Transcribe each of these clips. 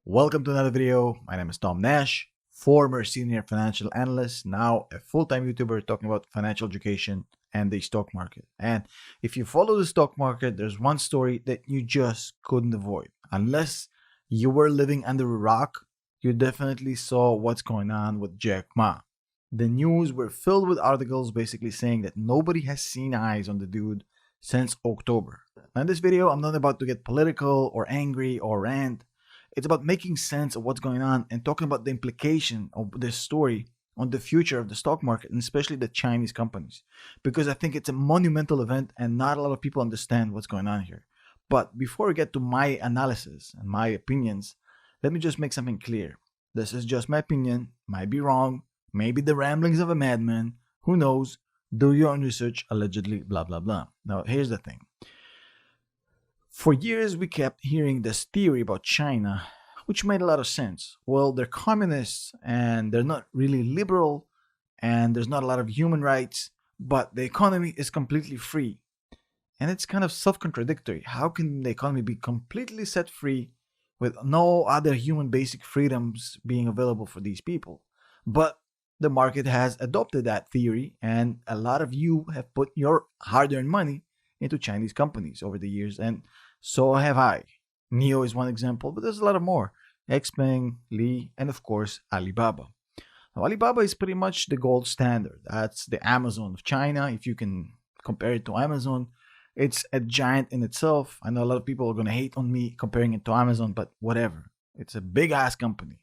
Welcome to another video. My name is Tom Nash, former senior financial analyst, now a full-time YouTuber talking about financial education and the stock market. And if you follow the stock market, there's one story that you just couldn't avoid. Unless you were living under a rock, you definitely saw what's going on with Jack Ma. The news were filled with articles basically saying that nobody has seen eyes on the dude since October. Now in this video, I'm not about to get political or angry or rant. It's about making sense of what's going on and talking about the implication of this story on the future of the stock market and especially the Chinese companies. Because I think it's a monumental event and not a lot of people understand what's going on here. But before we get to my analysis and my opinions, let me just make something clear. This is just my opinion, might be wrong, maybe the ramblings of a madman, who knows, do your own research, allegedly, blah, blah, blah. Now, here's the thing. For years, we kept hearing this theory about China, which made a lot of sense. Well, they're communists and they're not really liberal and there's not a lot of human rights, but the economy is completely free. And it's kind of self-contradictory. How can the economy be completely set free with no other human basic freedoms being available for these people? But the market has adopted that theory and a lot of you have put your hard-earned money into Chinese companies over the years, and so have I. NEO is one example, but there's a lot of more. Xpeng, Li, and of course Alibaba. Now, Alibaba is pretty much the gold standard. That's the Amazon of China. If you can compare it to Amazon, it's a giant in itself. I know a lot of people are going to hate on me comparing it to Amazon, but whatever. It's a big ass company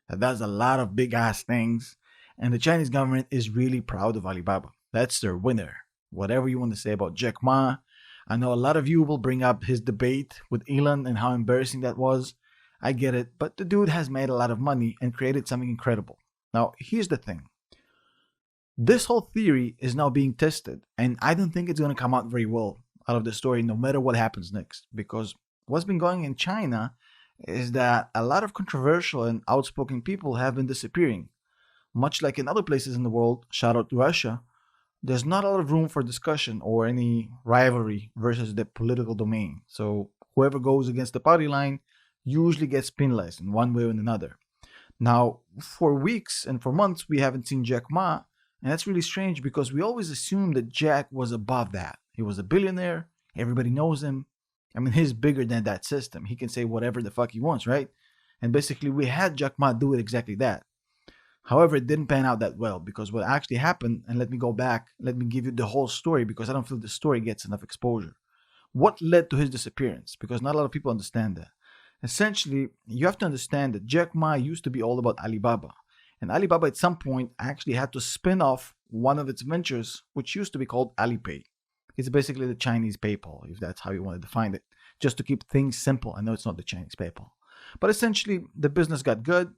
that does a lot of big ass things, and the Chinese government is really proud of Alibaba. That's their winner. Whatever you want to say about Jack Ma, I know a lot of you will bring up his debate with Elon and how embarrassing that was. I get it, but the dude has made a lot of money and created something incredible. Now, here's the thing. This whole theory is now being tested, and I don't think it's going to come out very well out of the story no matter what happens next, because what's been going in China is that a lot of controversial and outspoken people have been disappearing. Much like in other places in the world, shout out to Russia, there's not a lot of room for discussion or any rivalry versus the political domain. So whoever goes against the party line usually gets penalized in one way or another. Now, for weeks and for months, we haven't seen Jack Ma, and that's really strange because we always assumed that Jack was above that. He was a billionaire, everybody knows him. I mean, he's bigger than that system. He can say whatever the fuck he wants, right? And basically, we had Jack Ma do it exactly that. However, it didn't pan out that well because what actually happened, and let me go back, let me give you the whole story because I don't feel the story gets enough exposure. What led to his disappearance? Because not a lot of people understand that. Essentially, you have to understand that Jack Ma used to be all about Alibaba. And Alibaba at some point actually had to spin off one of its ventures, which used to be called Alipay. It's basically the Chinese PayPal, if that's how you want to define it, just to keep things simple. I know it's not the Chinese PayPal. But essentially, the business got good,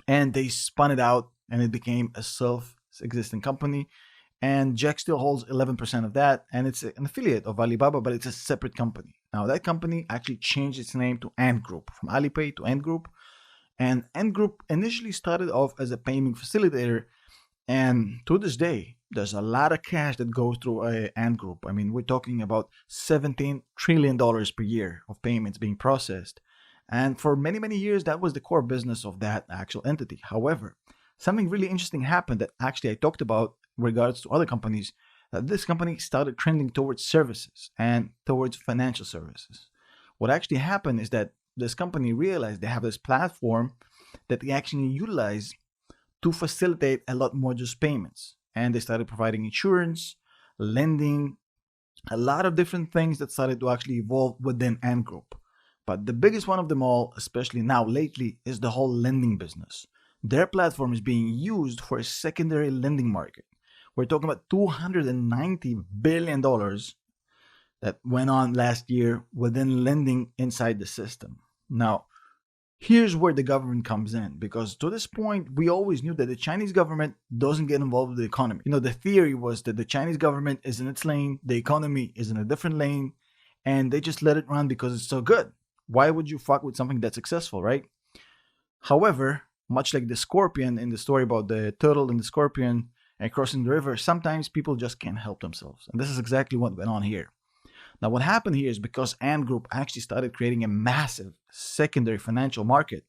and they spun it out and it became a self-existing company, and Jack still holds 11% of that, and it's an affiliate of Alibaba, but it's a separate company. Now that company actually changed its name to Ant Group, from Alipay to Ant Group, and Ant Group initially started off as a payment facilitator, and to this day there's a lot of cash that goes through Ant Group. I mean, we're talking about $17 trillion per year of payments being processed. And for many, many years, that was the core business of that actual entity. However, something really interesting happened that actually I talked about in regards to other companies, that this company started trending towards services and towards financial services. What actually happened is that this company realized they have this platform that they actually utilize to facilitate a lot more just payments. And they started providing insurance, lending, a lot of different things that started to actually evolve within Ant Group. But the biggest one of them all, especially now lately, is the whole lending business. Their platform is being used for a secondary lending market. We're talking about $290 billion that went on last year within lending inside the system. Now, here's where the government comes in, because to this point, we always knew that the Chinese government doesn't get involved with the economy. You know, the theory was that the Chinese government is in its lane, the economy is in a different lane, and they just let it run because it's so good. Why would you fuck with something that's successful, right? However, much like the scorpion in the story about the turtle and the scorpion and crossing the river, sometimes people just can't help themselves. And this is exactly what went on here. Now, what happened here is because Ant Group actually started creating a massive secondary financial market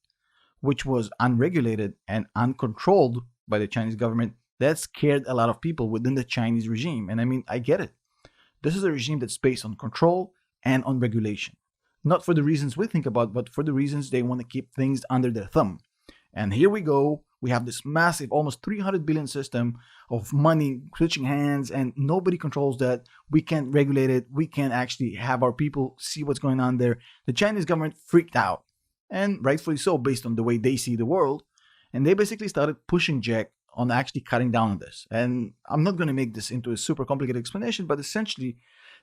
which was unregulated and uncontrolled by the Chinese government, that scared a lot of people within the Chinese regime. And I mean, I get it. This is a regime that's based on control and on regulation. Not for the reasons we think about, but for the reasons they want to keep things under their thumb. And here we go. We have this massive, almost 300 billion system of money switching hands, and nobody controls that. We can't regulate it. We can't actually have our people see what's going on there. The Chinese government freaked out, and rightfully so, based on the way they see the world. And they basically started pushing Jack on actually cutting down on this. And I'm not going to make this into a super complicated explanation, but essentially,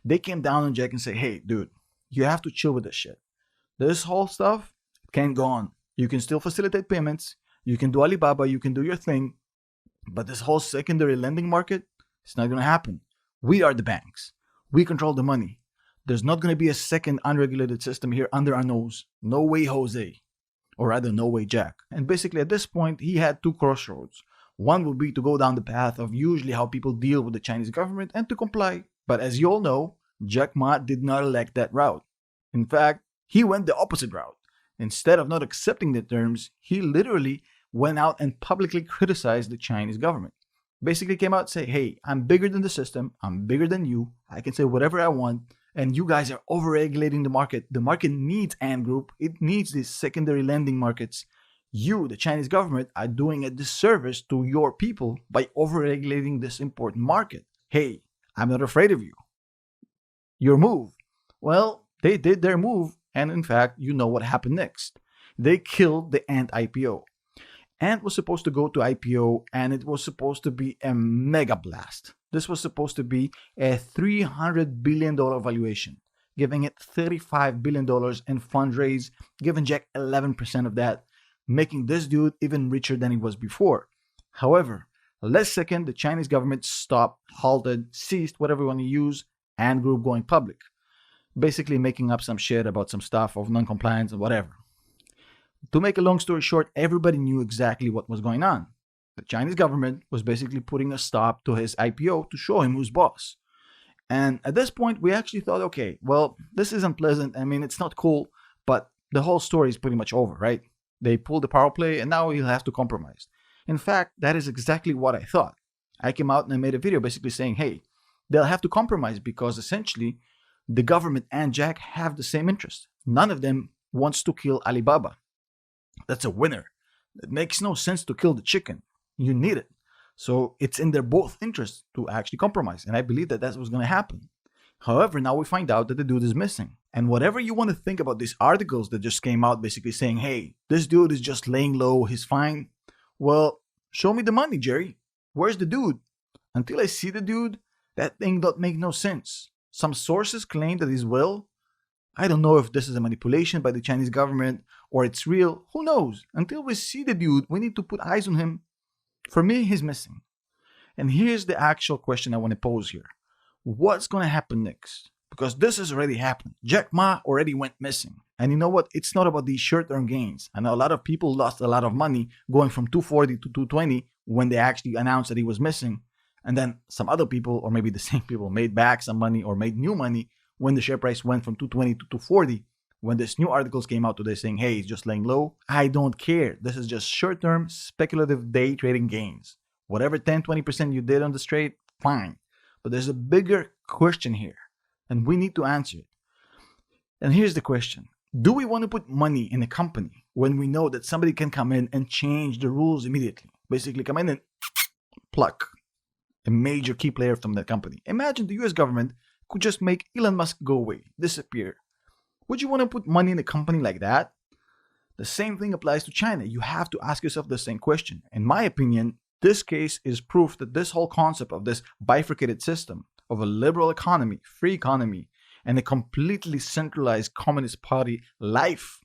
they came down on Jack and say, hey, dude, you have to chill with this shit. This whole stuff can't go on. You can still facilitate payments. You can do Alibaba. You can do your thing. But this whole secondary lending market, it's not going to happen. We are the banks. We control the money. There's not going to be a second unregulated system here under our nose. No way, Jose. Or rather, no way, Jack. And basically, at this point, he had two crossroads. One would be to go down the path of usually how people deal with the Chinese government and to comply. But as you all know, Jack Ma did not elect that route. In fact, he went the opposite route. Instead of not accepting the terms, he literally went out and publicly criticized the Chinese government. Basically came out and said, hey, I'm bigger than the system. I'm bigger than you. I can say whatever I want. And you guys are overregulating the market. The market needs Ant Group. It needs these secondary lending markets. You, the Chinese government, are doing a disservice to your people by overregulating this important market. Hey, I'm not afraid of you. Your move. Well, they did their move. And in fact, you know what happened next. They killed the Ant IPO. Ant was supposed to go to IPO, and it was supposed to be a mega blast. This was supposed to be a $300 billion valuation, giving it $35 billion in fundraise, giving Jack 11% of that, making this dude even richer than he was before. However, last second, the Chinese government stopped, halted, ceased, whatever you want to use, Ant Group going public. Basically making up some shit about some stuff of non-compliance and whatever. To make a long story short, everybody knew exactly what was going on. The Chinese government was basically putting a stop to his IPO to show him who's boss. And at this point, we actually thought, okay, well, this is unpleasant. I mean, it's not cool, but the whole story is pretty much over, right? They pulled the power play, and now he'll have to compromise. In fact, that is exactly what I thought. I came out and I made a video basically saying, hey, they'll have to compromise because essentially the government and Jack have the same interest. None of them wants to kill Alibaba. That's a winner. It makes no sense to kill the chicken. You need it. So it's in their both interests to actually compromise. And I believe that that's what's going to happen. However, now we find out that the dude is missing. And whatever you want to think about these articles that just came out basically saying, hey, this dude is just laying low, he's fine. Well, show me the money, Jerry. Where's the dude? Until I see the dude, that thing don't make no sense. Some sources claim that he's well. I don't know if this is a manipulation by the Chinese government or it's real. Who knows? Until we see the dude, we need to put eyes on him. For me, he's missing. And here's the actual question I want to pose here. What's going to happen next? Because this has already happened. Jack Ma already went missing. And you know what? It's not about these short-term gains. I know a lot of people lost a lot of money going from 240 to 220 when they actually announced that he was missing. And then some other people, or maybe the same people, made back some money or made new money when the share price went from 220 to 240. When this new articles came out today saying, hey, he's just laying low, I don't care. This is just short-term speculative day trading gains. Whatever 10-20% you did on the trade, fine. But there's a bigger question here, and we need to answer it. And here's the question. Do we want to put money in a company when we know that somebody can come in and change the rules immediately? Basically come in and pluck a major key player from that company. Imagine the US government could just make Elon Musk go away, disappear. Would you want to put money in a company like that? The same thing applies to China. You have to ask yourself the same question. In my opinion, this case is proof that this whole concept of this bifurcated system of a liberal economy, free economy, and a completely centralized communist party life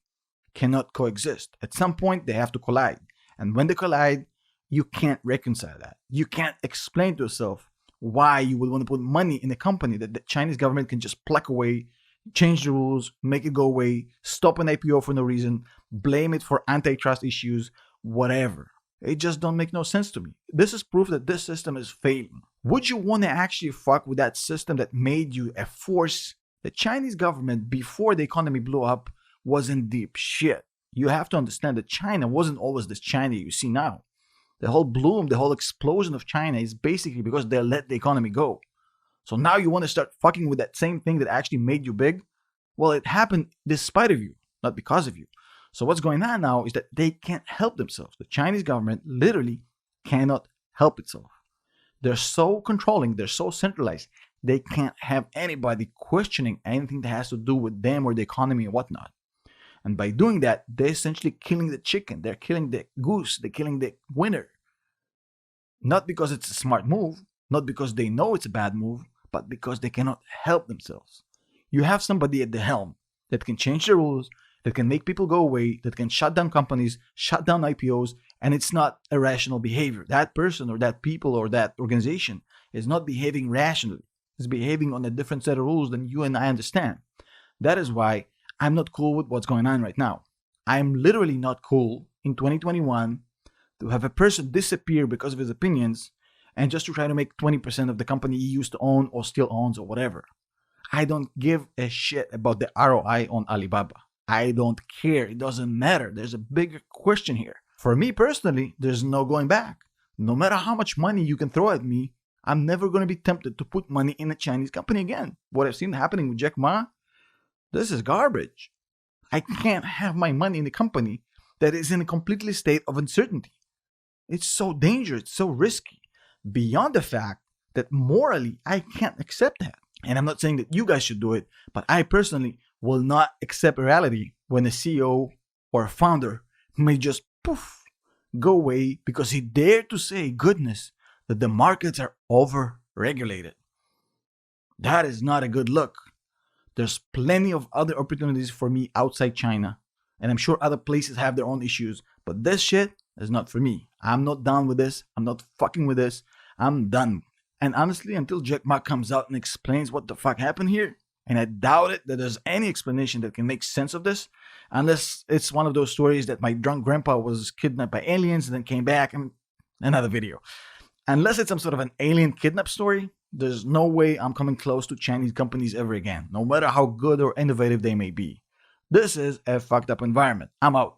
cannot coexist. At some point, they have to collide. And when they collide, you can't reconcile that. You can't explain to yourself why you would want to put money in a company that the Chinese government can just pluck away, change the rules, make it go away, stop an IPO for no reason, blame it for antitrust issues, whatever. It just don't make no sense to me. This is proof that this system is failing. Would you want to actually fuck with that system that made you a force? The Chinese government, before the economy blew up, was in deep shit. You have to understand that China wasn't always this China you see now. The whole bloom, the whole explosion of China is basically because they let the economy go. So now you want to start fucking with that same thing that actually made you big? Well, it happened despite of you, not because of you. So what's going on now is that they can't help themselves. The Chinese government literally cannot help itself. They're so controlling, they're so centralized, they can't have anybody questioning anything that has to do with them or the economy and whatnot. And by doing that, they're essentially killing the chicken. They're killing the goose. They're killing the winner. Not because it's a smart move, not because they know it's a bad move, but because they cannot help themselves. You have somebody at the helm that can change the rules, that can make people go away, that can shut down companies, shut down IPOs, and it's not irrational behavior. That person or that people or that organization is not behaving rationally. It's behaving on a different set of rules than you and I understand. That is why I'm not cool with what's going on right now. I'm literally not cool in 2021 to have a person disappear because of his opinions and just to try to make 20% of the company he used to own or still owns or whatever. I don't give a shit about the ROI on Alibaba. I don't care. It doesn't matter. There's a bigger question here. For me personally, there's no going back. No matter how much money you can throw at me, I'm never going to be tempted to put money in a Chinese company again. What I've seen happening with Jack Ma, this is garbage. I can't have my money in a company that is in a completely state of uncertainty. It's so dangerous, it's so risky. Beyond the fact that morally, I can't accept that. And I'm not saying that you guys should do it, but I personally will not accept reality when a CEO or a founder may just poof, go away because he dared to say, goodness, that the markets are over-regulated. That is not a good look. There's plenty of other opportunities for me outside China, and I'm sure other places have their own issues, but this shit is not for me. I'm not down with this. I'm not fucking with this. I'm done. And honestly, until Jack Ma comes out and explains what the fuck happened here, and I doubt it that there's any explanation that can make sense of this, unless it's one of those stories that my drunk grandpa was kidnapped by aliens and then came back, and another video. Unless it's some sort of an alien kidnap story, there's no way I'm coming close to Chinese companies ever again, no matter how good or innovative they may be. This is a fucked up environment. I'm out.